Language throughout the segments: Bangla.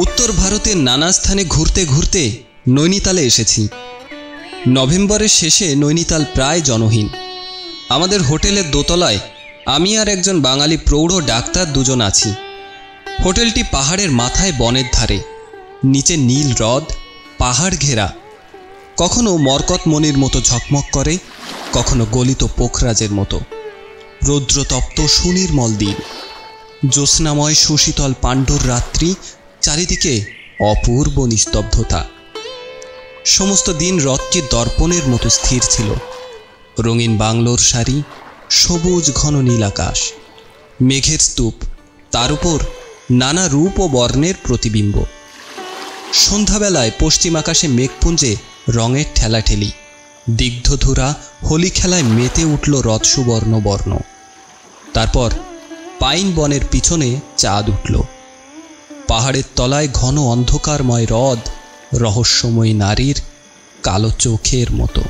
উত্তর ভারতের নানা স্থানে ঘুরতে ঘুরতে নৈনিতালে এসেছি। নভেম্বরের শেষে নৈনিতাল প্রায় জনহীন। আমাদের হোটেলের দোতলায় আমি আর একজন বাঙালি প্রৌঢ় ডাক্তার দুজন আছি। হোটেলটি পাহাড়ের মাথায় বনের ধারে, নিচে নীল হ্রদ, পাহাড় ঘেরা। কখনো মরকতমণির মতো ঝকমক করে, কখনো গলিত পোখরাজের মতো। রৌদ্রতপ্ত সুনির্মল দিন, জ্যোৎস্নাময় সুশীতল পাণ্ডুর রাত্রি, চারিদিকে অপূর্ব নিস্তব্ধতা। সমস্ত দিন হ্রদটি দর্পণের মতো স্থির ছিল। রঙিন বাংলোর সারি, সবুজ ঘন নীল আকাশ, মেঘের স্তূপ, তার উপর নানা রূপ ও বর্ণের প্রতিবিম্ব। সন্ধ্যাবেলায় পশ্চিম আকাশে মেঘপুঞ্জে রঙের ঠেলাঠেলি, দিগ্ধধুরা হোলি খেলায় মেতে উঠল হ্রদ সুবর্ণ বর্ণ। তারপর পাইন বনের পিছনে চাঁদ উঠল। পাহাড়ের তলায় ঘন অন্ধকারময় হ্রদ, রহস্যময়ী নারীর কালো চোখের মতো।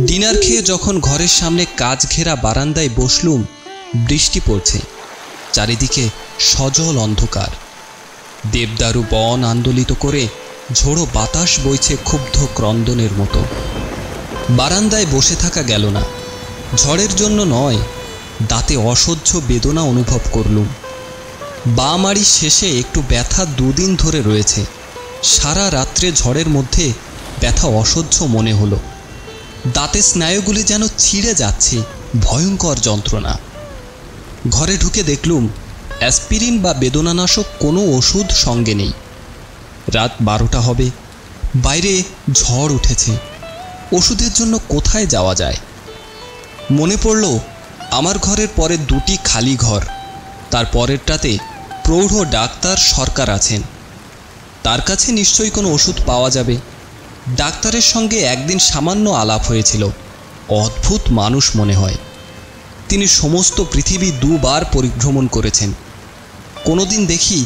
ডিনার খেয়ে যখন ঘরের সামনে কাচ ঘেরা বারান্দায় বসলুম, বৃষ্টি পড়ছে, চারিদিকে সজল অন্ধকার। দেবদারু বন আন্দোলিত করে ঝোড়ো বাতাস বইছে ক্ষুব্ধ ক্রন্দনের মতো। বারান্দায় বসে থাকা গেল না। ঝড়ের জন্য নয়, দাঁতে অসহ্য বেদনা অনুভব করলুম। বাঁ মাড়ির শেষে একটু ব্যথা দুদিন ধরে রয়েছে। সারা রাত্রে ঝড়ের মধ্যে ব্যথা অসহ্য মনে হলো। দাঁতের স্নায়ুগুলি যেন ছিঁড়ে যাচ্ছে, ভয়ঙ্কর যন্ত্রণা। ঘরে ঢুকে দেখলুম অ্যাসপিরিন বা বেদনানাশক কোনো ওষুধ সঙ্গে নেই। রাত 12টা হবে, বাইরে ঝড় উঠেছে। ওষুধের জন্য কোথায় যাওয়া যায়? মনে পড়ল আমার ঘরের পরে দুটি খালি ঘর, তার পরেরটাতে প্রৌঢ় ডাক্তার সরকার আছেন। তার কাছে নিশ্চয়ই কোনো ওষুধ পাওয়া যাবে। ডাক্তারের সঙ্গে একদিন সামান্য আলাপ হয়েছিল। অদ্ভুত মানুষ মনে হয়। তিনি সমস্ত পৃথিবী দুবার পরিভ্রমণ করেছেন। কোনোদিন দেখি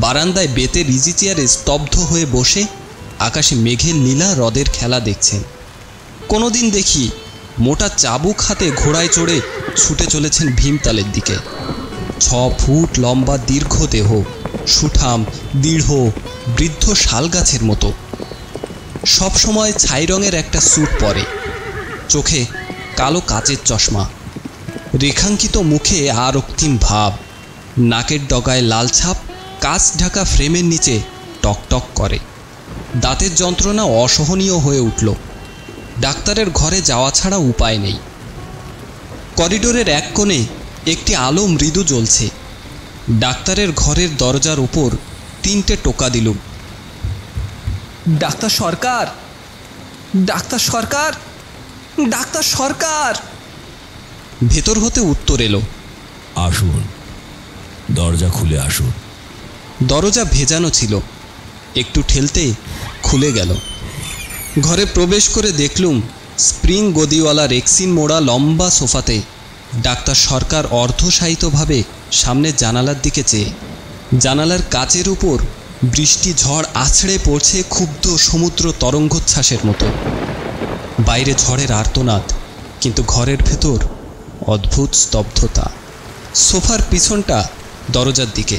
বারান্দায় বেতের ইজি চেয়ারে স্তব্ধ হয়ে বসে আকাশে মেঘের নীলা হ্রদের খেলা দেখছেন। কোনোদিন দেখি মোটা চাবুক হাতে ঘোড়ায় চড়ে ছুটে চলেছেন ভীমতালের দিকে। 6 ফুট লম্বা দীর্ঘ দেহ, সুঠাম দৃঢ় বৃদ্ধ শালগাছের মতো। সবসময় ছাই রঙের একটা স্যুট পরে, চোখে কালো কাচের চশমা, রেখাঙ্কিত মুখে আর রক্তিম ভাব, নাকের ডগায় লাল ছাপ, কাচ ঢাকা ফ্রেমের নিচে টকটক করে। দাঁতের যন্ত্রণা অসহনীয় হয়ে উঠল। ডাক্তারের ঘরে যাওয়া ছাড়া উপায় নেই। করিডোরের এক কোণে একটি আলো মৃদু জ্বলছে। ডাক্তারের ঘরের দরজার উপর 3টে টোকা দিলুম। ডাক্তার সরকার, ডাক্তার সরকার, ডাক্তার সরকার। ভেতর হতে উত্তর এলো, আসুন, দরজা খুলে আসুন। দরজা ভেজানো ছিল, একটু ঠেলতে খুলে গেল। ঘরে প্রবেশ করে দেখলুম স্প্রিং গদিওয়ালা রেক্সিন মোড়া লম্বা সোফাতে ডাক্তার সরকার অর্ধশায়িতভাবে সামনের জানালার দিকে চেয়ে। জানালার কাচের উপর বৃষ্টি ঝড় আছড়ে পড়ছে ক্ষুব্ধ সমুদ্র তরঙ্গোচ্ছ্বাসের মতো। বাইরে ঝড়ের আর্তনাদ, কিন্তু ঘরের ভেতর অদ্ভুত স্তব্ধতা। সোফার পিছনটা দরজার দিকে।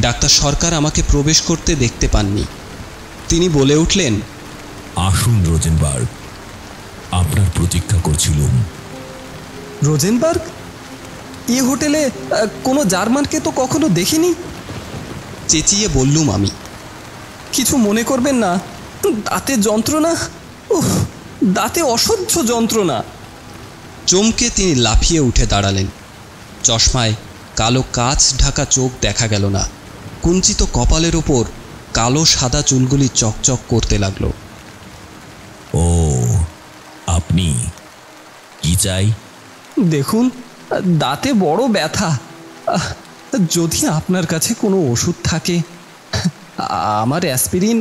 ডাক্তার সরকার আমাকে প্রবেশ করতে দেখতে পাননি। তিনি বলে উঠলেন, আসুন রোজেনবার্গ, আপনার প্রতীক্ষা করছিলুম। রোজেনবার্গ? এ হোটেলে কোনো জার্মানকে তো কখনো দেখিনি। চেঁচিয়ে বললুম আমি। কিছু মনে করবেন না, দাঁতে যন্ত্রণা, উফ, দাঁতে অসহ্য যন্ত্রণা। চমকে তিনি লাফিয়ে উঠে দাঁড়ালেন। চশমায় কালো কাচ ঢাকা চোখ দেখা গেল না। কুঞ্চিত কপালের ওপর কালো সাদা চুলগুলি চকচক করতে লাগলো। ও, আপনি কি চাই? দেখুন, দাঁতে বড় ব্যথা। যদি আপনার কাছে কোনো ওষুধ থাকে। আমার অ্যাসপিরিন।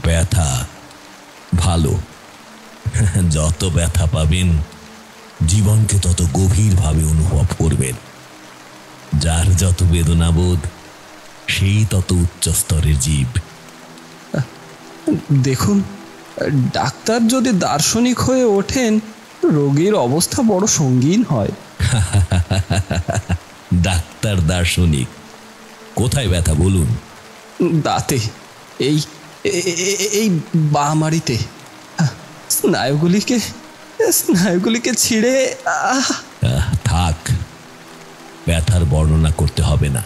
ব্যথা? ভালো, যত ব্যথা পাবেন জীবনকে তত গভীরভাবে অনুভব করবেন। যার যত বেদনাবোধ, সেই তত উচ্চ স্তরের জীব। দেখুন, ডাক্তার যদি দার্শনিক হয়ে ওঠেন, রোগীর অবস্থা বড় সঙ্গীন হয়। ডাক্তার দার্শনিক? কোথায় ব্যথা বলুন? দাঁতে, এই এই বামারিতে স্নায়ুগুলিকে ছিঁড়ে। থাক, ব্যথার বর্ণনা করতে হবে না,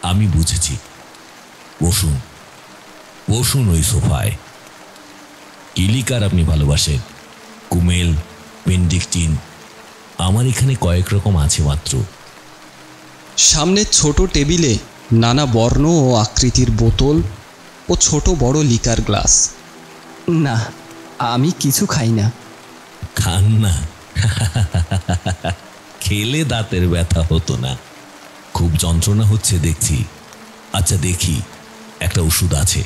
আমি বুঝেছি। বসুন বসুন ওই সোফায়। কি লিকার আপনি ভালোবাসেন? কুমেল, পেন্ডিকটিন, আমার এখানে কয়েক রকম আছে মাত্র। সামনের ছোট টেবিলে নানা বর্ণ ও আকৃতির বোতল ও ছোট বড় লিকার গ্লাস। না, আমি কিছু খাই না। খান না? খেলে দাঁতের ব্যথা হতো না। খুব যন্ত্রণা হচ্ছে দেখছি। আচ্ছা দেখি, একটা ওষুধ আছে।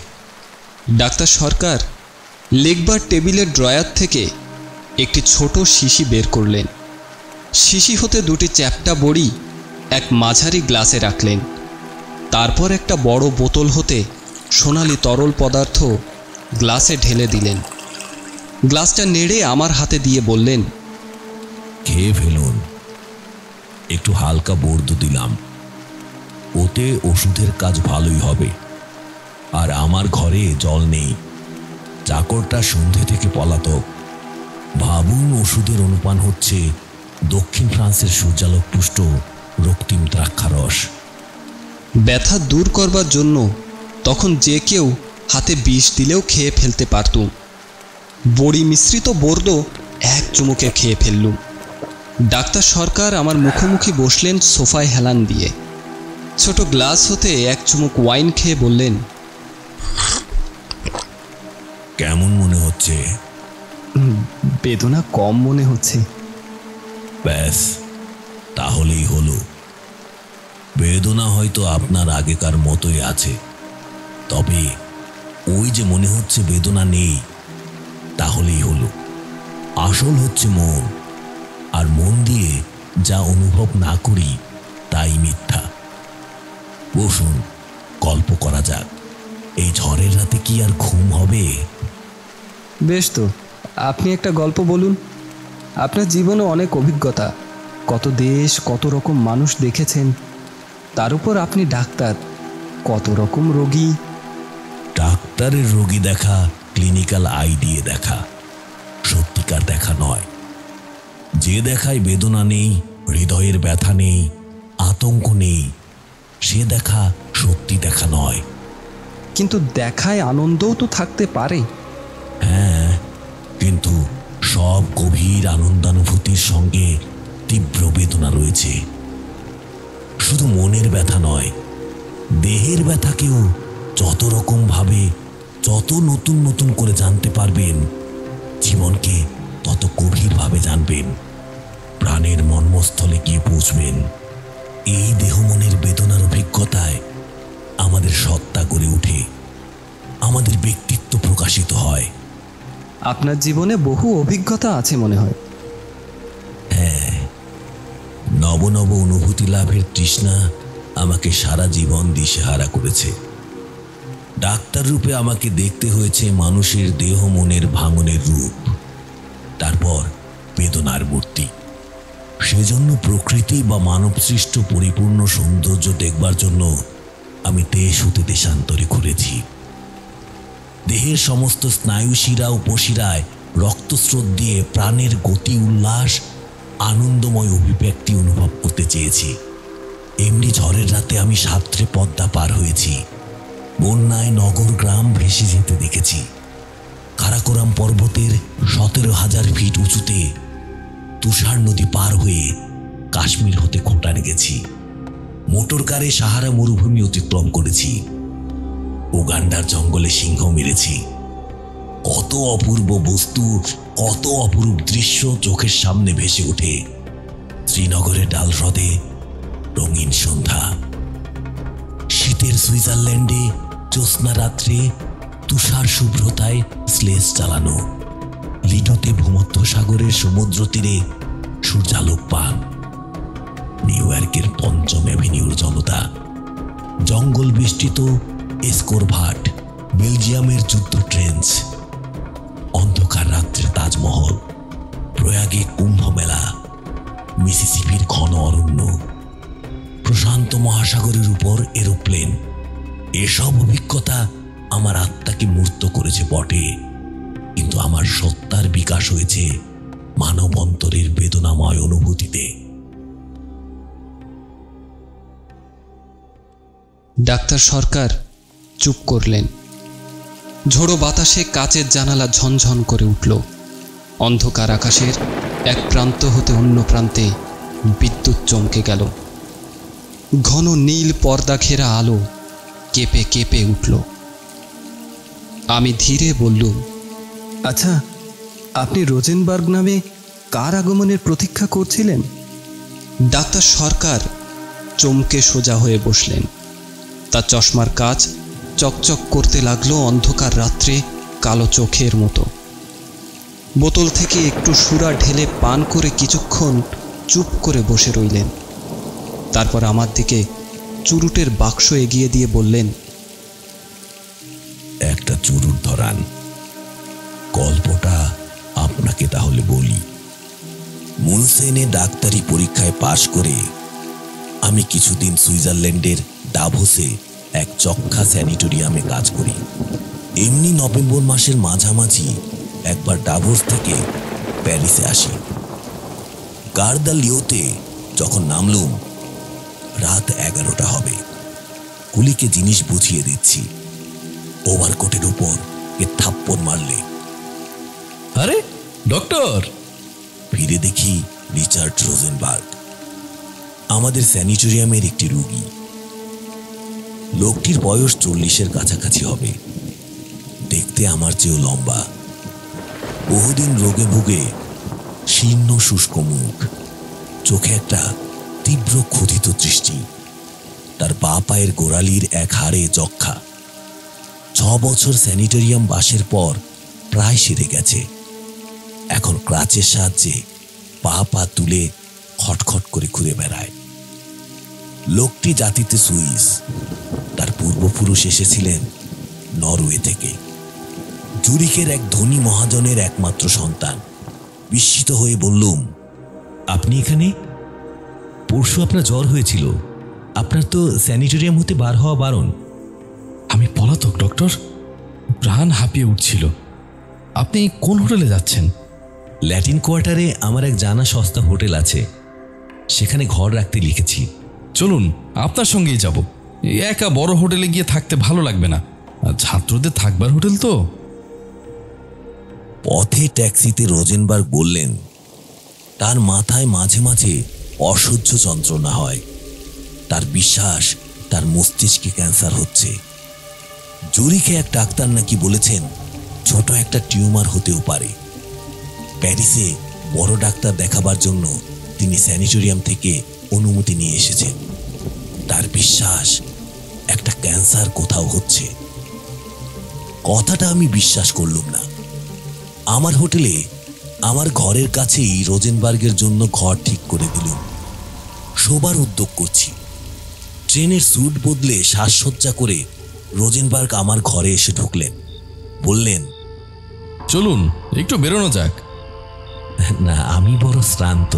ডাক্তার সরকার লেখবার টেবিলের ড্রয়ার থেকে একটি ছোট শিশি বের করলেন। শিশি হতে দুটি চ্যাপ্টা বড়ি এক মাঝারি গ্লাসে রাখলেন। তারপর একটা বড় বোতল হতে সোনালি তরল পদার্থ গ্লাসে ঢেলে দিলেন। গ্লাসটা নেড়ে আমার হাতে দিয়ে বললেন, খেয়ে ফেলুন। একটু হালকা বর্দ দিলাম, ওতে ওষুধের কাজ ভালোই হবে। আর আমার ঘরে জল নেই, চাকরটা সন্ধে থেকে পলাতক। ভাবুন, ওষুধের অনুপান হচ্ছে দক্ষিণ ফ্রান্সের সূর্যালোক পুষ্ট রক্তিম দ্রাক্ষারস। ব্যথা দূর করবার জন্য তখন যে কেউ হাতে বিষ দিলেও খেয়ে ফেলতে পারতুম। বড়ি মিশ্রিত বর্দ এক চুমুকে খেয়ে ফেললুম। ডাক্তার সরকার আমার মুখোমুখি বসলেন সোফায় হেলান দিয়ে। ছোট গ্লাস হতে এক চুমুক ওয়াইন খেয়ে বললেন, কেমন মনে হচ্ছে? বেদনা কম মনে হচ্ছে। ব্যাস, তাহলেই হলো। বেদনা হয়তো আপনার আগেকার মতোই আছে, তবে ওই যে মনে হচ্ছে বেদনা নেই, তাহলেই হলো। আসল হচ্ছে মন, আর মন দিয়ে যা অনুভব না করি তাই মিথ্যা। বসুন, গল্প করা যাক। এই ঝড়ের রাতে কি আর ঘুম হবে? বেশ তো, আপনি একটা গল্প বলুন। আপনার জীবনে অনেক অভিজ্ঞতা, কত দেশ, কত রকম মানুষ দেখেছেন। তার উপর আপনি ডাক্তার, কত রকম রোগী। ডাক্তারের রোগী দেখা ক্লিনিক্যাল আই দিয়ে দেখা, সত্যিকার দেখা নয়। যে দেখায় বেদনা নেই, হৃদয়ের ব্যথা নেই, আতঙ্ক নেই, সে দেখা সত্যি দেখা নয়। কিন্তু দেখায় আনন্দও তো থাকতে পারে। হ্যাঁ, কিন্তু সব গভীর আনন্দানুভূতির সঙ্গে তীব্র বেদনা রয়েছে। শুধু মনের ব্যথা নয়, দেহের ব্যথাকেও যত রকম ভাবে, যত নতুন নতুন করে জানতে পারবেন, জীবনকে তত গভীরভাবে জানবেন, প্রাণের মর্মস্থলে গিয়ে পৌঁছবেন। এই দেহ মনের বেদনার অভিজ্ঞতায় আমাদের সত্তা গড়ে ওঠে, আমাদের ব্যক্তিত্ব প্রকাশিত হয়। আপনার জীবনে বহু অভিজ্ঞতা আছে মনে হয়। হ্যাঁ, নব নব অনুভূতি লাভের তৃষ্ণা আমাকে সারা জীবন দিশেহারা করেছে। ডাক্তার রূপে আমাকে দেখতে হয়েছে মানুষের দেহ মনের ভাঙনের রূপ, তারপর বেদনার মূর্তি। সেজন্য প্রকৃতি বা মানব সৃষ্ট পরিপূর্ণ সৌন্দর্য দেখবার জন্য আমি দেশ হতে দেশান্তরে ঘুরেছি। দেহের সমস্ত স্নায়ু শিরা উপশিরায় রক্তস্রোত দিয়ে প্রাণের গতি, উল্লাস, আনন্দময় অভিব্যক্তি অনুভব করতে চেয়েছি। এমনি ঝড়ের রাতে আমি সাঁতরে পদ্মা পার হয়েছি, বন্যায় নগর গ্রাম ভেসে যেতে দেখেছি। কারাকোরাম পর্বতের 17,000 ফিট উঁচুতে তুষার নদী পার হয়ে কাশ্মীর হতে খোটানে গেছি। মোটর কারে সাহারা মরুভূমি অতিক্রম করেছি, উগান্ডার জঙ্গলে সিংহ মেরেছি। কত অপূর্ব বস্তু, কত অপরূপ দৃশ্য চোখের সামনে ভেসে ওঠে। শ্রীনগরের ডাল হ্রদে রঙিন সন্ধ্যা, শীতের সুইজারল্যান্ডে জ্যোৎস্না রাত্রে তুষার শুভ্রতায় স্লেজ চালানো, লিডোতে ভূমধ্যসাগরের সমুদ্র তীরে সূর্যালোক পান, নিউ ইয়র্কের 5ম অ্যাভিনিউর জনতা, জঙ্গল বেষ্টিত এসকোরভাট, বেলজিয়ামের যুদ্ধ ট্রেন্স, অন্ধকার রাত্রে তাজমহল, প্রয়াগে কুম্ভ মেলা, মিসিসিপির ঘন অরণ্য, প্রশান্ত মহাসাগরের উপর এরোপ্লেন, এসব অভিজ্ঞতা আমার আত্মাকে মূর্ত করেছে বটে, কিন্তু আমার সত্তার বিকাশ হয়েছে মানব অন্তরের বেদনাময় অনুভূতিতে। ডাক্তার সরকার চুপ করলেন। ঝোড়ো বাতাসে কাচের জানালা ঝনঝন করে উঠল। অন্ধকার আকাশের এক প্রান্ত হতে অন্য প্রান্তে বিদ্যুৎ চমকে গেল। ঘন নীল পর্দা ঘেরা আলো কেঁপে কেঁপে উঠল। আমি ধীরে বললুম, আচ্ছা, আপনি রোজেনবার্গ নামে কার আগমনের প্রতীক্ষা করছিলেন? ডাক্তার সরকার চমকে সোজা হয়ে বসলেন। তার চশমার কাচ চকচক করতে লাগলো অন্ধকার রাত্রে কালো চোখের মতো। বোতল থেকে একটু সুরা ঢেলে পান করে কিছুক্ষণ চুপ করে বসে রইলেন। তারপর আমার দিকে চুরুটের বাক্স এগিয়ে দিয়ে বললেন, একটা চুরুট ধরান। গল্পটা আপনাকে তাহলে বলি। মুনসেনে ডাক্তারি পরীক্ষায় পাশ করে আমি কিছুদিন সুইজারল্যান্ডের ডাভোসে এক চক্ষা স্যানিটোরিয়ামে কাজ করি। এমনি নভেম্বর মাসের মাঝামাঝি একবার ডাভোস থেকে প্যারিসে আসি। গার্দা লিওতে যখন নামলুম, রাত 11টা হবে। কুলিকে জিনিস বুঝিয়ে দিচ্ছি। ওভারকোটের উপর এ থাপ্পড় মারলে, আরে ডক্টর! ফিরে দেখি রিচার্ড রোজেনবার্গ, আমাদের স্যানিটোরিয়ামের একটি রোগী। লোকটির বয়স 40-এর কাছাকাছি হবে। দেখতে আমার চেয়েও লম্বা। বহুদিন রোগে ভুগে শীর্ণ শুষ্ক মুখ, চোখে একটা তীব্র ক্ষুধিত দৃষ্টি। তার বা পায়ের গোড়ালির এক হাড়ে যক্ষা। 6 বছর স্যানিটোরিয়াম বাসের পর প্রায় সেরে গেছে। এখন ক্রাচের সাহায্যে পা তুলে খটখট করে ঘুরে বেড়ায়। লোকটি জাতিতে সুইস। তার পূর্বপুরুষ এসেছিলেন নরওয়ে থেকে। জুরিখের এক ধনী মহাজনের একমাত্র সন্তান। বিস্মিত হয়ে বললুম, আপনি এখানে? পরশু আপনার জ্বর হয়েছিল। আপনার তো স্যানিটোরিয়াম হতে বার হওয়া বারণ। আমি পলাতক ডক্টর, প্রাণ হাঁপিয়ে উঠছিল। আপনি কোন হোটেলে যাচ্ছেন? ল্যাটিন কোয়ার্টারে আমার এক জানা সস্তা হোটেল আছে, সেখানে ঘর রাখতে লিখেছি। চলুন, আপনার সঙ্গেই যাব। একা বড় হোটেলে গিয়ে থাকতে ভালো লাগবে না, ছাত্রদের থাকবার হোটেল তো। পথে ট্যাক্সিতে রোজেনবার্গ বললেন, তার মাথায় মাঝে মাঝে অসহ্য যন্ত্রণা হয়। তার বিশ্বাস তার মস্তিষ্কে ক্যান্সার হচ্ছে। জুরিখে এক ডাক্তার নাকি বলেছেন ছোট একটা টিউমার হতেও পারে। প্যারিসে বড় ডাক্তার দেখাবার জন্য তিনি স্যানিটোরিয়াম থেকে অনুমতি নিয়ে এসেছেন। তার বিশ্বাস একটা ক্যান্সার কোথাও হচ্ছে। কথাটা আমি বিশ্বাস করলুম না। আমার হোটেলে আমার ঘরের কাছেই রোজেনবার্গের জন্য ঘর ঠিক করে দিলুম। শোবার উদ্যোগ করছি। ট্রেনের স্যুট বদলে সাজসজ্জা করে রোজেনবার্গ আমার ঘরে এসে ঢুকলেন। বললেন, চলুন একটু বেরোনো যাক। না, আমি বড় শ্রান্ত।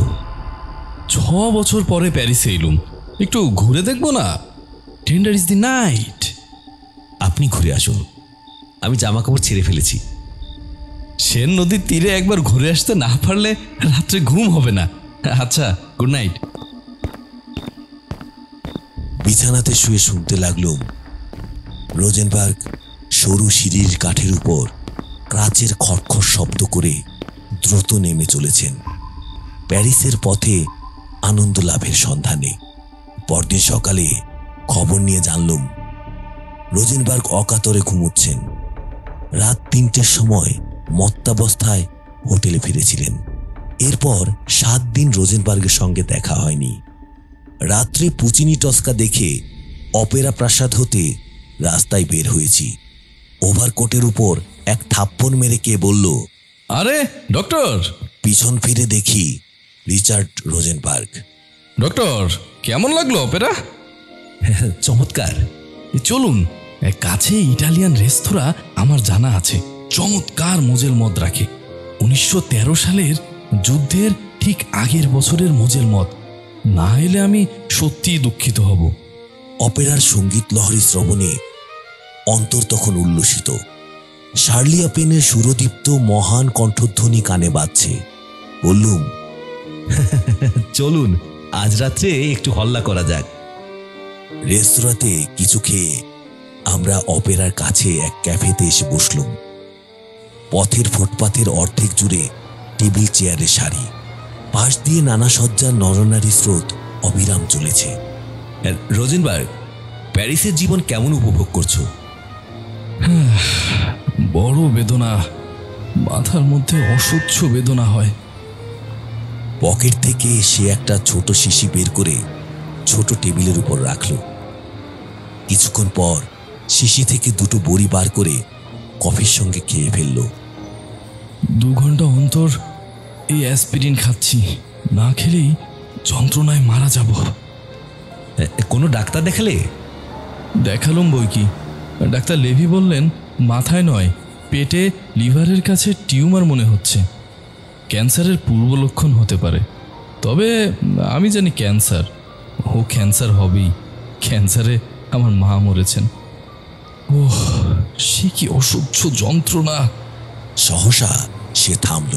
6 বছর পরে প্যারিসে এলুম, একটু ঘুরে দেখবো না? Tender is the night. আপনি ঘুরে আসুন, আমি জামা কাপড় ছেড়ে ফেলেছি। সেন নদীর তীরে একবার ঘুরে আসতে না পারলে রাত্রে ঘুম হবে না। আচ্ছা, গুড নাইট। বিছানাতে শুয়ে শুনতে লাগলুম রোজেনবার্গ সরু সিঁড়ির কাঠের উপর ক্রাচের খটখট শব্দ করে দ্রুত নেমে চলেছেন প্যারিসের পথে আনন্দ লাভের সন্ধানে। পরদিন সকালে খবর নিয়ে জানলুম রোজেনবার্গ অকাতরে ঘুমোচ্ছেন। রাত 3টের সময় মত্তাবস্থায় হোটেলে ফিরেছিলেন। এরপর 7 দিন রোজেনবার্গের সঙ্গে দেখা হয়নি। রাত্রে পুচিনি টস্কা দেখে অপেরা প্রাসাদ হতে রাস্তায় বের হয়েছি। ওভারকোটের উপর এক থাপ্পড় মেরে কে বলল, আরে ডক্টর! পিছন ফিরে দেখি রিচার্ড রোজেনবার্গ। ডক্টর, কেমন লাগলো অপেরা? চমৎকার। চলুন, কাছে ইটালিয়ান রেস্তোরাঁ আমার জানা আছে, চমৎকার মোজেল মদ রাখে। 1913 সালের যুদ্ধের ঠিক আগের বছরের মোজেল মদ। না এলে আমি সত্যিই দুঃখিত হব। অপেরার সঙ্গীত লহরী শ্রবণে অন্তর তখন উল্লসিত। শার্লি আপেনের সুরদীপ্ত মহান কণ্ঠধ্বনি কানে বাজছে। বললুম, চলুন আজ রাত্রে একটু হল্লা করা যাক। রেস্তোরাঁতে কিছু খেয়ে আমরা অপেরার কাছে এক ক্যাফেতে এসে বসলুম। পথের ফুটপাথের অর্ধেক জুড়ে টেবিল চেয়ারের সারি, পাশ দিয়ে নানা সজ্জার নরনারী স্রোত অবিরাম চলেছে। রোজেনবার্গ, প্যারিসের জীবন কেমন উপভোগ করছো? বড় বেদনা, মাথার মধ্যে অসহ্য বেদনা হয়। পকেট থেকে সে একটা ছোট শিশি বের করে ছোট টেবিলের উপর রাখল। কিছুক্ষণ পর শিশি থেকে দুটো বড়ি বার করে কফির সঙ্গে খেয়ে ফেলল। 2 ঘন্টা অন্তর এই অ্যাসপিরিন খাচ্ছি, না খেলেই যন্ত্রণায় মারা যাব। কোনো ডাক্তার দেখালে? দেখালুম বই কি। ডাক্তার লেভি বললেন মাথায় নয়, পেটে লিভারের কাছে টিউমার মনে হচ্ছে। ক্যান্সারের পূর্ব লক্ষণ হতে পারে। তবে আমি জানি ক্যান্সার, ও ক্যান্সার হবেই। ক্যান্সারে আমার মা মরেছেন। ওহ, সে কি অসহ্য যন্ত্রণা! সহসা সে থামল।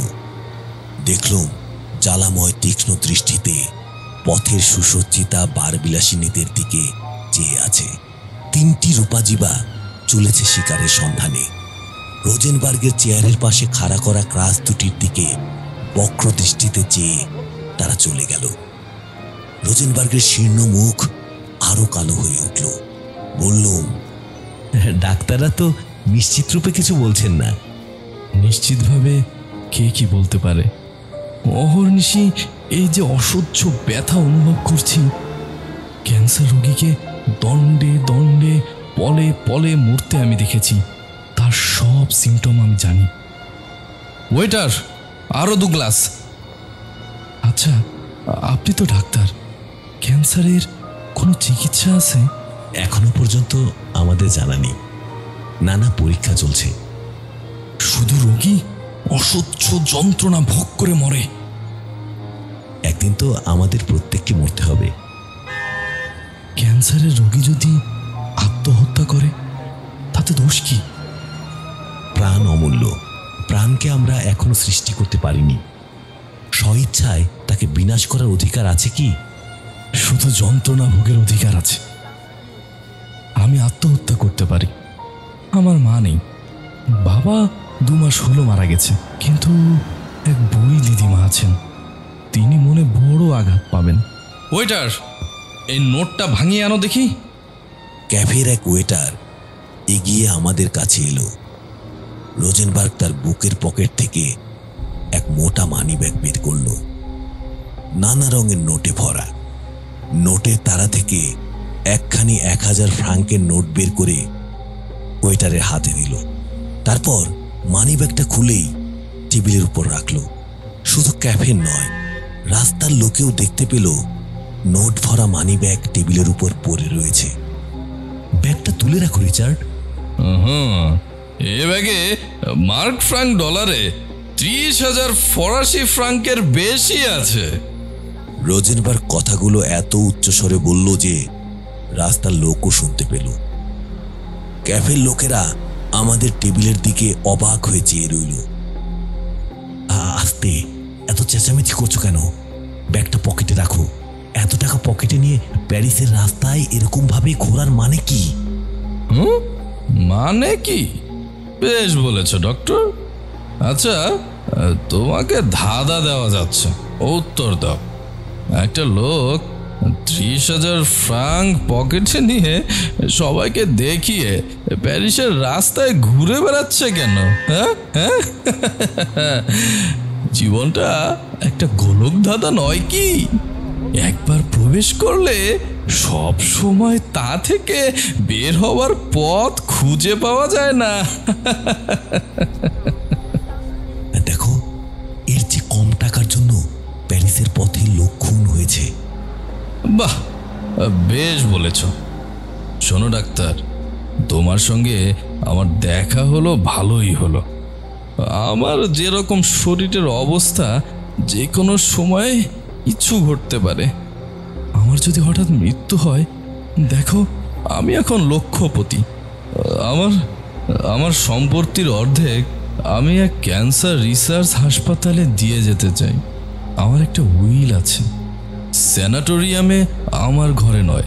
দেখলুম জ্বালাময় তীক্ষ্ণ দৃষ্টিতে পথের সুসজ্জিতা বারবিলাসিনীদের দিকে চেয়ে আছে। 3টি রূপাজিবা চলেছে শিকারের সন্ধানে। রোজেনবার্গের চেয়ারের পাশে খাড়া করা ক্রাস দুটির দিকে বক্র দৃষ্টিতে চেয়ে তারা চলে গেল। রোজেনবার্গের শীর্ণ মুখ আরো কালো হয়ে উঠল। বললুম, ডাক্তাররা তো নিশ্চিত রূপে কিছু বলছেন না। নিশ্চিতভাবে কে কি বলতে পারে? অহর্নিশি এই যে অসহ্য ব্যথা অনুভব করছি। ক্যান্সার রোগীকে দণ্ডে দণ্ডে পলে পলে মরতে আমি দেখেছি। তার সব সিমটম আমি জানি। ওয়েটার, আরো 2 গ্লাস। আচ্ছা, আপনি তো ডাক্তার, ক্যান্সারের কোনো চিকিৎসা আছে? এখনো পর্যন্ত আমাদের জানা নেই। নানা পরীক্ষা চলছে। শুধু রোগী অসহ্য যন্ত্রণা ভোগ করে মরে। একদিন তো আমাদের প্রত্যেককে মরতে হবে। ক্যান্সারের রোগী যদি আত্মহত্যা করে তাতে দোষ কি? প্রাণ অমূল্য, প্রাণকে আমরা এখনো সৃষ্টি করতে পারিনি। স্বইচ্ছায় তাকে বিনাশ করার অধিকার আছে কি? শুধু যন্ত্রণা ভোগের অধিকার আছে। আমি আত্মহত্যা করতে পারি। আমার মা নেই, বাবা 2 মাস হলো মারা গেছে। কিন্তু এক বুড়ি দিদিমা আছেন, তিনি মনে বড় আঘাত পাবেন। ওয়েটার, এই নোটটা ভাঙিয়ে আনো দেখি। ক্যাফের এক ওয়েটার এগিয়ে আমাদের কাছে এলো। রোজেনবার্গ তার বুকের পকেট থেকে এক মোটা মানিব্যাগ বের করল। নানা রঙের নোটে ভরা। নোটের তারা থেকে একখানি 1000 ফ্রাঙ্কের নোট বের করে ওয়েটারের হাতে দিল। তারপর মানিব্যাগটা খুলেই টেবিলের উপর রাখল। শুধু ক্যাফের নয়, রাস্তার লোকেও দেখতে পেল নোট ভরা মানিব্যাগ টেবিলের উপর পড়ে রয়েছে। ব্যাগটা তুলে রাখো রিচার্ড। এ ব্যাগে মার্ক ফ্রাঙ্ক ডলারে 30,000 ফরাসি ফ্রাঙ্কের বেশি আছে। রোজেনবার্গ কথাগুলো এত উচ্চস্বরে বলল যে রাস্তার লোকও শুনতে পেল। ক্যাফের লোকেরা আমাদের টেবিলের দিকে অবাক হয়ে চেয়ে রইল। আস্তে, এত চেঁচামেচি করছো কেন? ব্যাগটা পকেটে রাখো। এত টাকা পকেটে নিয়ে প্যারিসের রাস্তায় এরকম ভাবে ঘোরার মানে কি? মানে কি? বেশ বলেছ ডক্টর। আচ্ছা, তোমাকে ধাঁধা দেওয়া যাচ্ছে, উত্তর দাও। একটা লোক 30,000 ফ্রাঙ্ক পকেটে নিয়ে সবাইকে দেখিয়ে প্যারিসের রাস্তায় ঘুরে বেড়াচ্ছে কেন? হ্যাঁ, জীবনটা একটা গোলক ধাঁধা নয় কি? একবার প্রবেশ করলে সব সময় তা থেকে বের হওয়ার পথ খুঁজে পাওয়া যায় না। দেখো, এর চেয়ে কম টাকার জন্য প্যারিসের পথে লোক খুন হয়েছে। বাহ, বেশ বলেছ। শোনো ডাক্তার, তোমার সঙ্গে আমার দেখা হলো, ভালোই হলো। আমার যেরকম শরীরের অবস্থা, যে কোনো সময় কিছু ঘটতে পারে। আমার যদি হঠাৎ মৃত্যু হয়, দেখো আমি এখন লক্ষপতি, আমার আমার সম্পত্তির অর্ধেক আমি এক ক্যান্সার রিসার্চ হাসপাতালে দিয়ে যেতে চাই। আমার একটা উইল আছে, স্যানাটোরিয়ামে আমার ঘরে নয়,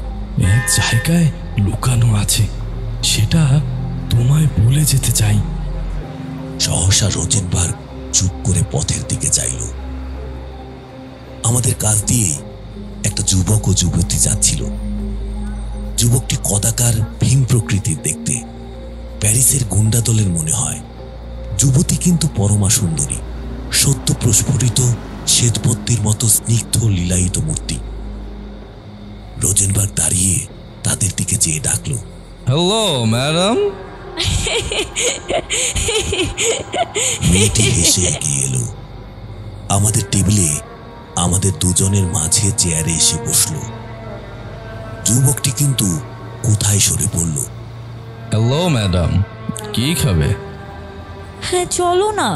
এক জায়গায় লুকানো আছে, সেটা তোমায় বলে যেতে চাই। সহসা রোজেনবার্গ চুপ করে পথের দিকে চাইল। আমাদের কাছ দিয়ে একটা যুবক ও যুবতী যাচ্ছিল। যুবকটি কদাকার ভীম প্রকৃতির দেখতে, প্যারিসের গুন্ডা দলের মনে হয়। যুবতী কিন্তু পরমা সুন্দরী, সদ্য প্রস্ফুটিত শ্বেতপদ্মের মতো স্নিগ্ধ লীলায়িত মূর্তি। রোজেনবার্গ দাঁড়িয়ে তাদের দিকে চেয়ে ডাকল, হ্যালো ম্যাডাম। মেয়েটি হেসে এগিয়ে এলো। আমাদের টেবিলে আমাদের দুজনের মাঝে চেয়ারে এসে বসল। যুবকটি কিন্তু কোথায় সরে পড়ল। হ্যালো ম্যাডাম, কি খাবে? হ্যাঁ চলো না,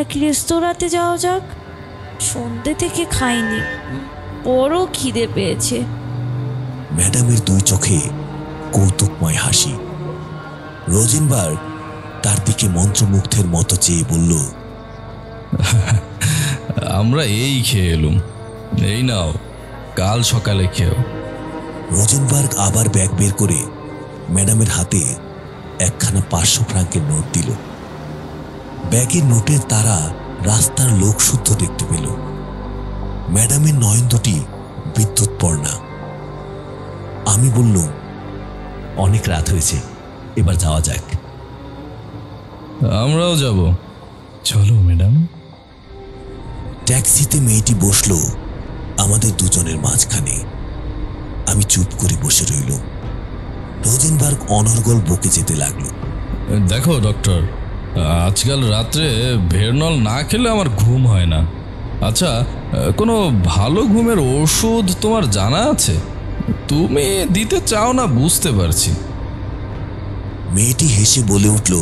এক রেস্তোরাঁতে যাওয়া যাক। সন্ধ্যে থেকে খাইনি, বড় খিদে পেয়েছে। ম্যাডামের দুই চোখে কৌতুকময় হাসি। রোজেনবার্গ তার দিকে মন্ত্রমুগ্ধের মতো চেয়ে বলল, আমরা এই খেয়ে এলুম, এই নাও, কাল সকালে খেও। রোজেনবার্গ আবার ব্যাগ বের করে ম্যাডামের হাতে একখানা 500 ফ্রাঙ্কের নোট দিল। ব্যাগের নোটের তারা রাস্তার লোক শুদ্ধ দেখতে পেল। ম্যাডামের নয়ন দুটি বিদ্যুৎপর্ণা। আমি বললুম, অনেক রাত হয়েছে, এবার যাওয়া যাক। আমরাও যাব, চলো ম্যাডাম। ট্যাক্সিতে মেয়েটি বসল আমাদের দুজনের মাঝখানে। আমি চুপ করে বসে রইল। রোজেনবার্গ অনর্গল বকে যেতে লাগলো, দেখো ডক্টর, আজকাল রাত্রে ভেরনল না খেলে আমার ঘুম হয় না। আচ্ছা, কোনো ভালো ঘুমের ওষুধ তোমার জানা আছে? তুমি দিতে চাও না বুঝতে পারছি। মেয়েটি হেসে বলে উঠল,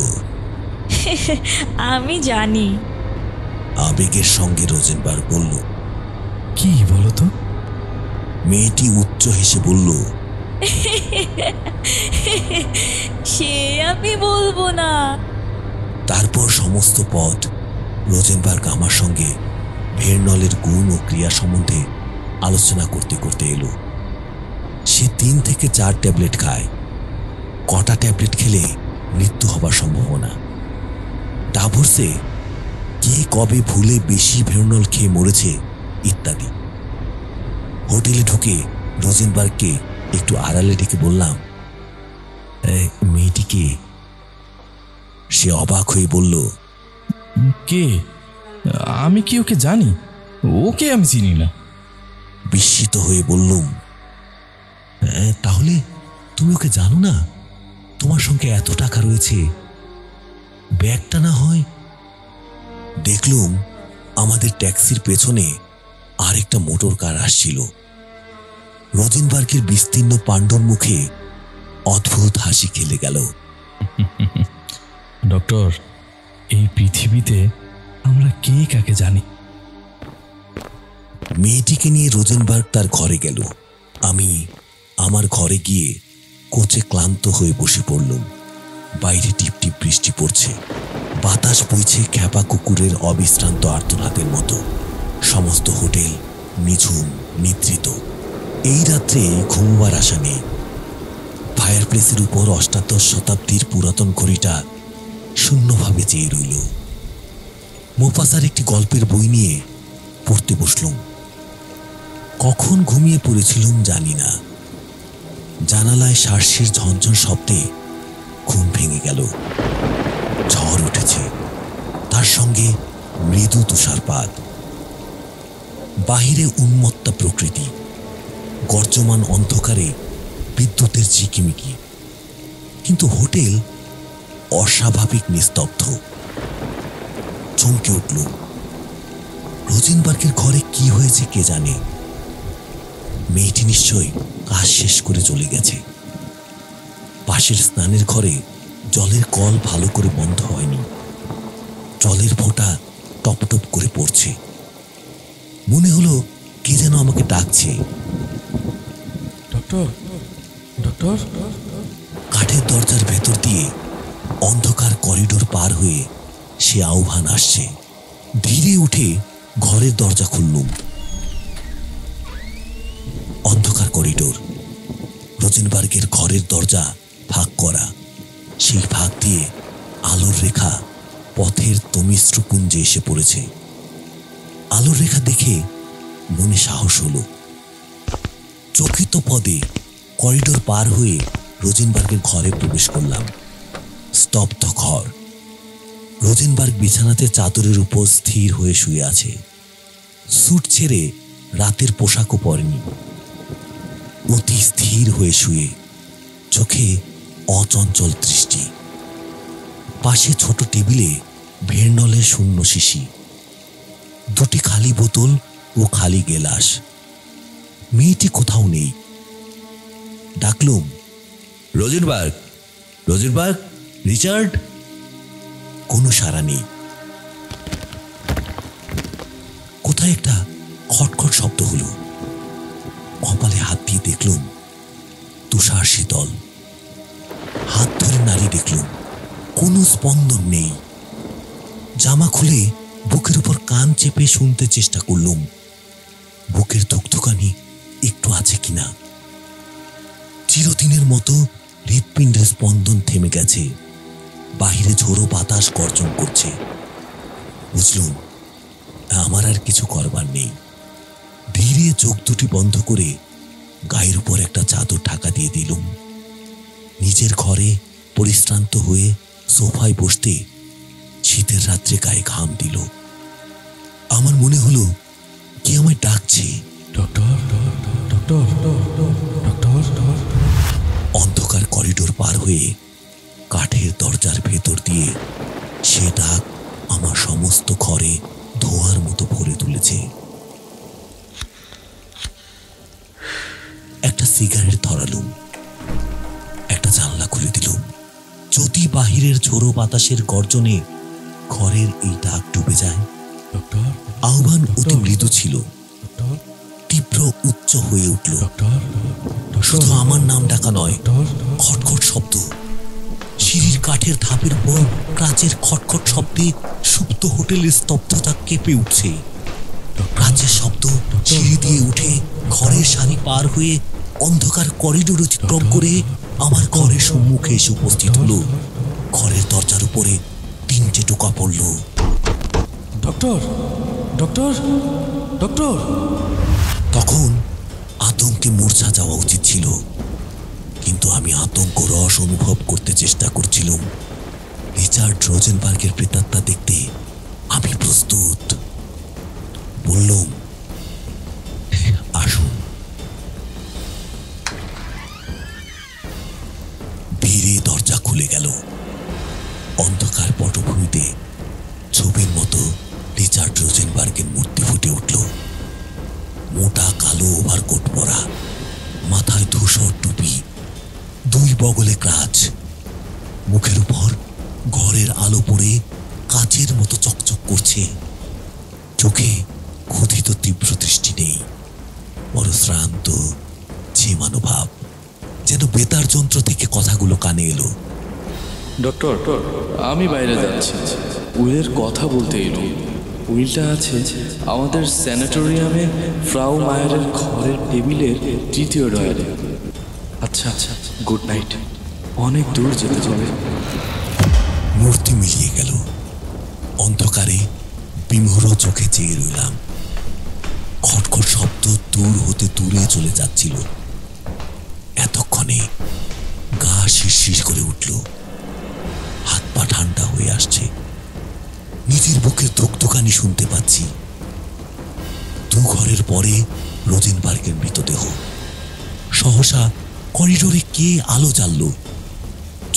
আমি জানি। আবেগের সঙ্গে রোজেনবার্গ বলল, কি বলো তো? মেয়েটি উচ্চ হেসে বলল, সে আমি বলবো না। তারপর সমস্ত পথ রোজেনবার্গ আমার সঙ্গে ভেরনলের গুণ ও ক্রিয়া সম্বন্ধে আলোচনা করতে করতে এলো। সে 3 থেকে 4 ট্যাবলেট খায়। কটা ট্যাবলেট খেলে মৃত্যু হবার সম্ভাবনা, ডাভোর্সে কে কবে ভুলে বেশি ভেরনল খেয়ে মরেছে ইত্যাদি। হোটেলে ঢুকে রোজেনবার্গকে একটু আড়ালে ডেকে বললাম, মেয়েটিকে? সে অবাক হয়ে বলল, কে? আমি কি ওকে জানি? ওকে আমি চিনি না। বিস্মিত হয়ে বললুম, তাহলে তুমি ওকে জানো না? তোমার সঙ্গে এত টাকা রয়েছে, ব্যাগটা না হয়? দেখলুম আমাদের ট্যাক্সির পেছনে আরেকটা মোটর কার আসছিল। রোজেনবার্গের বিস্তীর্ণ পাণ্ডুর মুখে অদ্ভুত হাসি খেলে গেল। ডক্টর, এই পৃথিবীতে আমরা কে কাকে জানি? মেয়েটিকে নিয়ে রোজেনবার্গ তার ঘরে গেল। আমি আমার ঘরে গিয়ে কোচে ক্লান্ত হয়ে বসে পড়লুম। বাইরে টিপটিপ বৃষ্টি পড়ছে, বাতাস বইছে খ্যাপা কুকুরের অবিশ্রান্ত আর্তনাদের মতো। সমস্ত হোটেল নিঝুম নিদ্রিত। এই রাত্রে ঘুমবার আশা নেই। ফায়ারপ্লেসের উপর 88 শতাব্দীর পুরাতন ঘড়িটা শূন্যভাবে চেয়ে রইল। মোপাসার একটি গল্পের বই নিয়ে পড়তে বসলুম। কখন ঘুমিয়ে পড়েছিলুম জানি না। জানালায় শার্সের ঝনঝন শব্দে ঘুম ভেঙে গেল। ঝড় উঠেছে, তার সঙ্গে মৃদু তুষারপাত। বাহিরে উন্মত্তা প্রকৃতি, গর্জমান অন্ধকারে বিদ্যুতের ঝিকিমিকি। কিন্তু হোটেল অস্বাভাবিক নিস্তব্ধ। চমকে উঠল। রোজেনবার্গের ঘরে কি হয়েছে কে জানে। মেয়েটি নিশ্চয়ই কাজ শেষ করে চলে গেছে। পাশের স্নানের ঘরে জলের কল ভালো করে বন্ধ হয়নি। জলের ফোঁটা টপ টপ করে পড়ছে। মনে হলো কে যেন আমাকে ডাকছে। Doctor, doctor. কাঠের দরজার ভেতর দিয়ে অন্ধকার করিডোর পার হয়ে সে আহ্বান আসছে। ধীরে উঠে ঘরের দরজা খুললুম। অন্ধকার করিডোর, রোজেনবার্গের ঘরের দরজা ফাঁক করা। সেই ফাঁক দিয়ে আলোর রেখা পথের তমিশ্রপুঞ্জে এসে পড়েছে। আলোর রেখা দেখে মনে সাহস হলো। চকিত পদে করিডোর পার হয়ে রোজেনবার্গের ঘরে প্রবেশ করলাম। স্তব্ধ ঘর। রোজেনবার্গ বিছানাতে চাদরের উপর স্থির হয়ে শুয়ে আছে। স্যুট ছেড়ে রাতের পোশাকও পরেনি। অতি স্থির হয়ে শুয়ে, চোখে অচঞ্চল দৃষ্টি। পাশে ছোট টেবিলে ভেরনলের শূন্য শিশি, দুটি খালি বোতল ও খালি গেলাস। মেয়েটি কোথাও নেই। ডাকলুম, রোজেনবার্গ, রোজেনবার্গ, রিচার্ড। কোনো সাড়া নেই। কোথায় একটা খটখট শব্দ হলো। কপালে হাত দিয়ে দেখলুম তুষার শীতল। হাত ধরে নাড়ি দেখলুম কোনো স্পন্দন নেই। জামা খুলে বুকের উপর কান চেপে শুনতে চেষ্টা করলুম বুকের ধুকধুকানি একটু আছে কিনা। চিরদিনের মতো হৃৎপিণ্ডের স্পন্দন থেমে গেছে। বাহিরে ঝোড়ো বাতাস গর্জন করছে। বুঝলুম আমার আর কিছু করবার নেই। ধীরে চোখ দুটি বন্ধ করে গায়ের উপর একটা চাদর ঢাকা দিয়ে দিলুম। নিজের ঘরে পরিশ্রান্ত হয়ে সোফায় বসতে শীতের রাত্রে গায়ে ঘাম দিল। আমার মনে হলো কি আমায় ডাকছে। Doctor, doctor, doctor. অন্ধকার করিডোর পার হয়ে কাঠের দরজার ভেতর দিয়ে সে ডাক আমার সমস্ত ঘরে ধোঁয়ার মতো ভরে তুলেছে। একটা সিগারেট ধরালুম, একটা জানলা খুলে দিলুম। যদি বাহিরের ঝোড়ো বাতাসের গর্জনে ঘরের এই ডাক ডুবে যায়। আহ্বান অতি মৃদু ছিল, তীব্র উচ্চ হয়ে উঠল। শুধু আমার নাম ডাকা নয়, খটখট শব্দ। সিঁড়ির কাঠের ধাপের উপর কাচের খটখট শব্দে সুপ্ত হোটেলের স্তব্ধতা কেঁপে উঠছে। কাচের শব্দ সিঁড়ি দিয়ে উঠে ঘরের সারি পার হয়ে অন্ধকার করিডোর অতিক্রম করে আমার ঘরের সম্মুখে এসে উপস্থিত হলো। ঘরের দরজার উপরে 3টে টোকা পড়ল। Doctor, doctor, doctor. তখন আতঙ্কে মূর্ছা যাওয়া উচিত ছিল, কিন্তু আমি আতঙ্ক রস অনুভব করতে চেষ্টা করছিলাম। রিচার্ড রোজেনবার্গের প্রেতাত্মা দেখতে আমি প্রস্তুত। বললুম, আসুন। ধীরে দরজা খুলে গেল। অন্ধকার পটভূমিতে ছবির মতো রিচার্ড রোজেনবার্গের মূর্তি ফুটে উঠল। মোটা কালো ওভারকোট পরা, মাথায় ধূসর টুপি, 2 বগলে ক্রাচ, মুখের উপর ঘরের আলো পড়ে কাচের মতো চকচক করছে। চোখে ক্ষুধিত তীব্র দৃষ্টি নেই, বড় শ্রান্ত ঝিমানো ভাব, যেন বেতার যন্ত্র থেকে কথাগুলো কানে এলো। ডক্টর, আমি বাইরে যাচ্ছি। উইলের কথা বলতে এলো। উইলটা আছে আমাদের স্যানিটোরিয়ামে ফ্রাউ মায়ারের ঘরের টেবিলের 3য় ড্রয়ারে। আচ্ছা আচ্ছা, গুড নাইট। অনেক দূর যেতে হবে। মূর্তি মিলিয়ে গেল। অন্ধকারে বিমূঢ় চোখে চেয়ে রইলাম। খটখট শব্দ দূর হতে দূরে চলে যাচ্ছিল। এতক্ষণে গা শিরশির করে উঠল। হাত পা ঠান্ডা হয়ে আসছে। নিজের বুকের ধুকধুকানি শুনতে পাচ্ছি। 2 ঘরের পরে রোজেনবার্গের মৃতদেহ। সহসা করিডোরে কে আলো জ্বালল।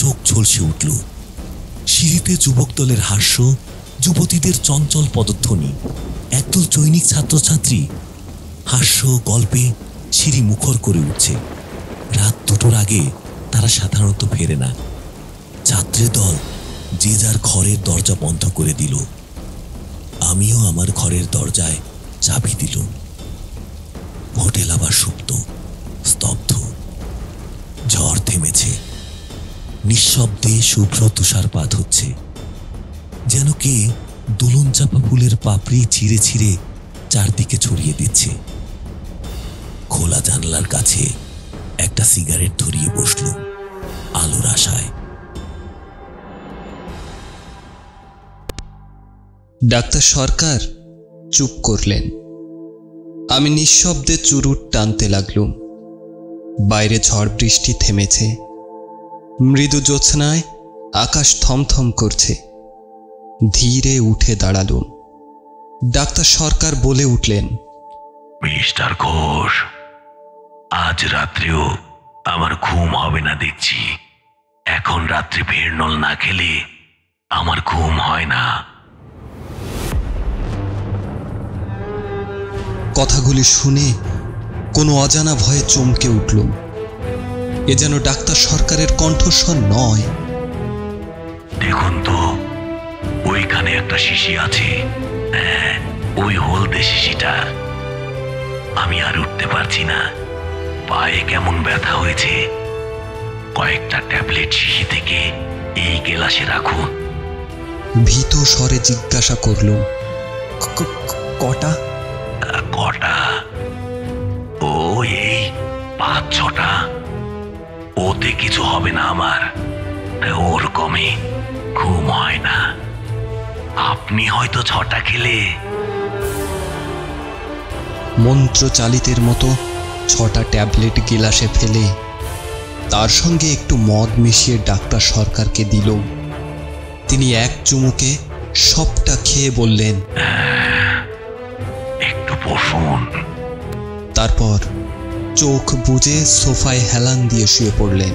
চোখ ঝলসে উঠল। সিঁড়িতে যুবক দলের হাস্য, যুবতীদের চঞ্চল পদধ্বনি। একদল চৈনিক ছাত্রছাত্রী হাস্য গল্পে সিঁড়ি মুখর করে উঠছে। রাত 2টোর আগে তারা সাধারণত ফেরে না। ছাত্রের দল যে যার ঘরের দরজা বন্ধ করে দিল। আমিও আমার ঘরের দরজায় চাবি দিলুম। হোটেল আবার সুপ্ত, স্তব্ধ। ঝড় থেমেছে। নিঃশব্দে শুভ্র তুষারপাত হচ্ছে, যেন কে দোলন চাপা ফুলের পাপড়ি ছিঁড়ে ছিঁড়ে চারদিকে ছড়িয়ে দিচ্ছে। খোলা জানলার কাছে একটা সিগারেট ধরিয়ে বসল আলোর আশায়। ডাক্তার সরকার চুপ করলেন। আমি নিঃশব্দে চুরুট টানতে লাগলুম। বাইরে ঝড় বৃষ্টি থেমেছে। মৃদু জ্যোৎস্নায় আকাশ থমথম করছে। ধীরে উঠে দাঁড়ালুম। ডাক্তার সরকার বলে উঠলেন, মিস্টার ঘোষ, আজ রাত্রেও আমার ঘুম হবে না দেখছি। এখন রাত্রে ভেরনল না খেলে আমার ঘুম হয় না। কথাগুলি শুনে কোনো অজানা ভয়ে চমকে উঠলুম। এ যেন ডাক্তার সরকারের কণ্ঠস্বর নয়। দেখুন তো, ওইখানে একটা শিশি আছে। হ্যাঁ, ওই হলদে শিশিটা। আমি আর উঠতে পারছি না। পায়ে কেমন ব্যথা হয়েছে। কয়েকটা ট্যাবলেট শিশি থেকে এই গ্লাসে রাখুন। ভীত স্বরে জিজ্ঞাসা করলুম, কটা? কটা? ও এই 5-6টা। ওতে কিছু হবে না আমার। ওর কমে ঘুম হয় না। আপনি হয়তো 6টা খেলে। মন্ত্র চালিতের মতো 6টা ট্যাবলেট গিলাসে ফেলে তার সঙ্গে একটু মদ মিশিয়ে ডাক্তার সরকারকে দিল। তিনি এক চুমুকে সবটা খেয়ে বললেন, একটু বসুন। তারপর চোখ বুজে সোফায় হেলান দিয়ে শুয়ে পড়লেন।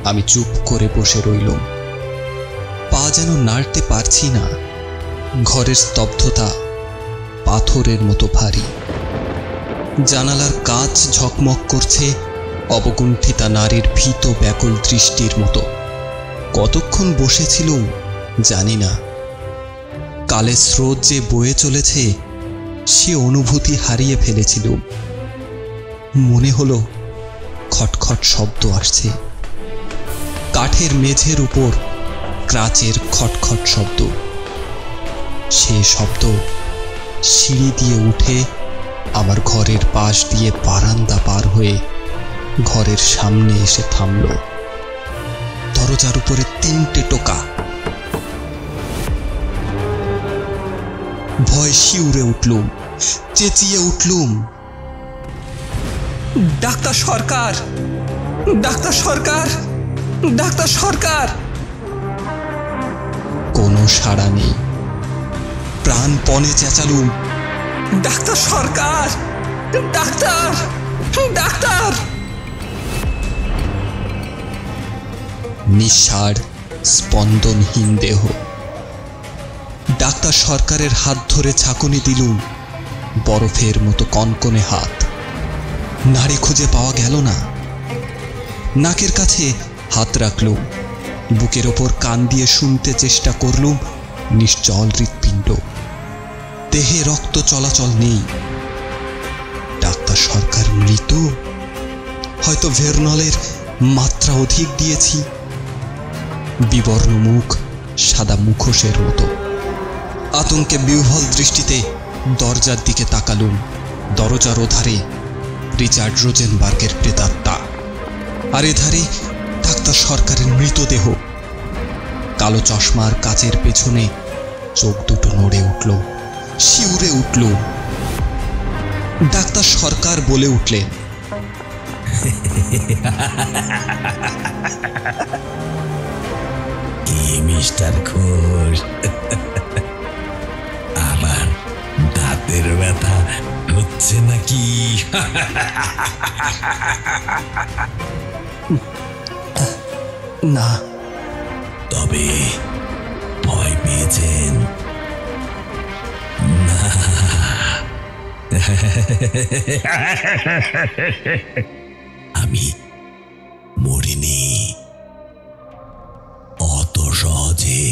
আমি চুপ করে বসে রইলুম। পা যেন নাড়তে পারছি না। ঘরের স্তব্ধতা পাথরের মতো ভারী। জানালার কাঁচ ঝকমক করছে অবগুণ্ঠিতা নারীর ভীত ব্যাকুল দৃষ্টির মতো। কতক্ষণ বসেছিলুম জানি না। কালের স্রোত যে বয়ে চলেছে সে অনুভূতি হারিয়ে ফেলেছিলুম। মনে হলো খটখট শব্দ আসছে। কাঠের মেঝের উপর ক্রাচের খটখট শব্দ। সে শব্দ সিঁড়ি দিয়ে উঠে আমার ঘরের পাশ দিয়ে বারান্দা পার হয়ে ঘরের সামনে এসে থামল। দরজার উপরে 3টে টোকা। ভয় শিউরে উঠলুম, চেঁচিয়ে উঠলুম, ডাক্তার সরকার, ডাক্তার সরকার, ডাক্তার সরকার। কোনো সাড়া নেই। প্রাণপণে চেঁচালুম, ডাক্তার সরকার, ডাক্তার, ডাক্তার। নিঃসাড় স্পন্দনহীন দেহ। ডাক্তার সরকারের হাত ধরে ঝাঁকুনি দিলুম। বরফের মতো কনকনে হাত। নাড়ি খুঁজে পাওয়া গেল না। নাকের কাছে হাত রাখলুম। বুকের ওপর কান দিয়ে শুনতে চেষ্টা করলুম। নিশ্চল হৃৎপিণ্ড। দেহে রক্ত চলাচল নেই। ডাক্তার সরকার মৃত। হয়তো ভেরনলের মাত্রা অধিক দিয়েছি। বিবর্ণ মুখ সাদা মুখোশের মতো। আতঙ্কে বিহ্বল দৃষ্টিতে দরজার দিকে তাকালুম। দরজার ওধারে রিচার্ড রোজেনবার্গের প্রেতাত্মা, আর এধারে ডাক্তার সরকারের মৃতদেহ। কালো চশমার কাচের পেছনে চোখ দুটো নড়ে উঠল, শিউরে উঠল। ডাক্তার সরকার বলে উঠলেন, কি মিস্টার ঘোষ, আবার দাঁতের ব্যথা হচ্ছে নাকি? না। তবে ভয় পেয়েছেন? না। আমি মরিনি। অত সহজে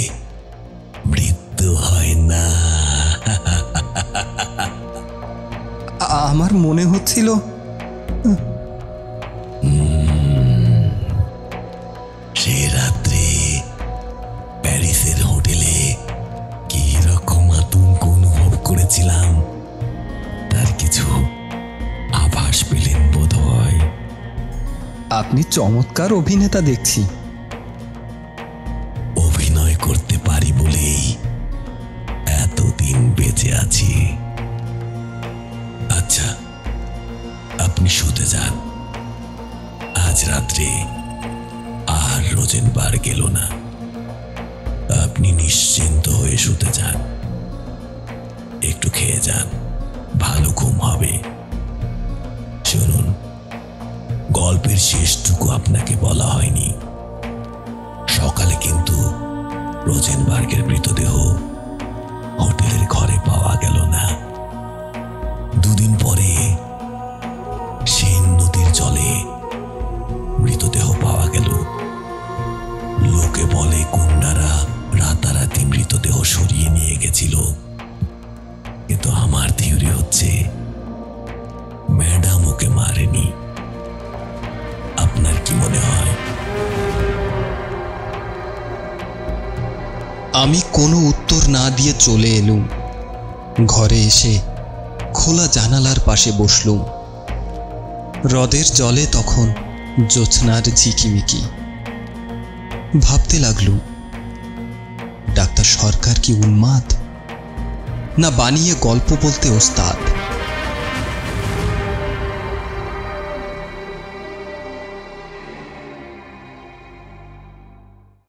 মৃত্যু হয় না। আমার মনে হচ্ছিল সে আপনি চমৎকার অভিনেতা দেখছি। অভিনয় করতে পারি বলেই এতদিন বেঁচে আছি। আচ্ছা, আপনি শুতে যান। আজ রাত্রে আর রোজেনবার্গ গেল না। আপনি নিশ্চিন্ত হয়ে শুতে যান। একটু খেয়ে যান, ভালো ঘুম হবে। শুনুন, গল্পের শেষটুকু আপনাকে বলা হয়নি। সকালে কিন্তু রোজেনবার্গের মৃতদেহ হোটেলের ঘরে পাওয়া গেল না। দুদিন পরে সেন নদীর জলে মৃতদেহ পাওয়া গেল। লোকে বলে গুন্ডারা রাতারাতি মৃতদেহ সরিয়ে নিয়ে গেছিল, কিন্তু আমার থিওরি হচ্ছে ম্যাডাম ওকে মারেনি। আপনার কি মনে হয়? আমি কোনো উত্তর না দিয়ে চলে এলুম। ঘরে এসে খোলা জানালার পাশে বসলুম। হ্রদের জলে তখন জ্যোৎস্নার ঝিকিমিকি। ভাবতে লাগলুম, ডাক্তার সরকার কি উন্মাদ, না বানিয়ে গল্প বলতে ওস্তাদ?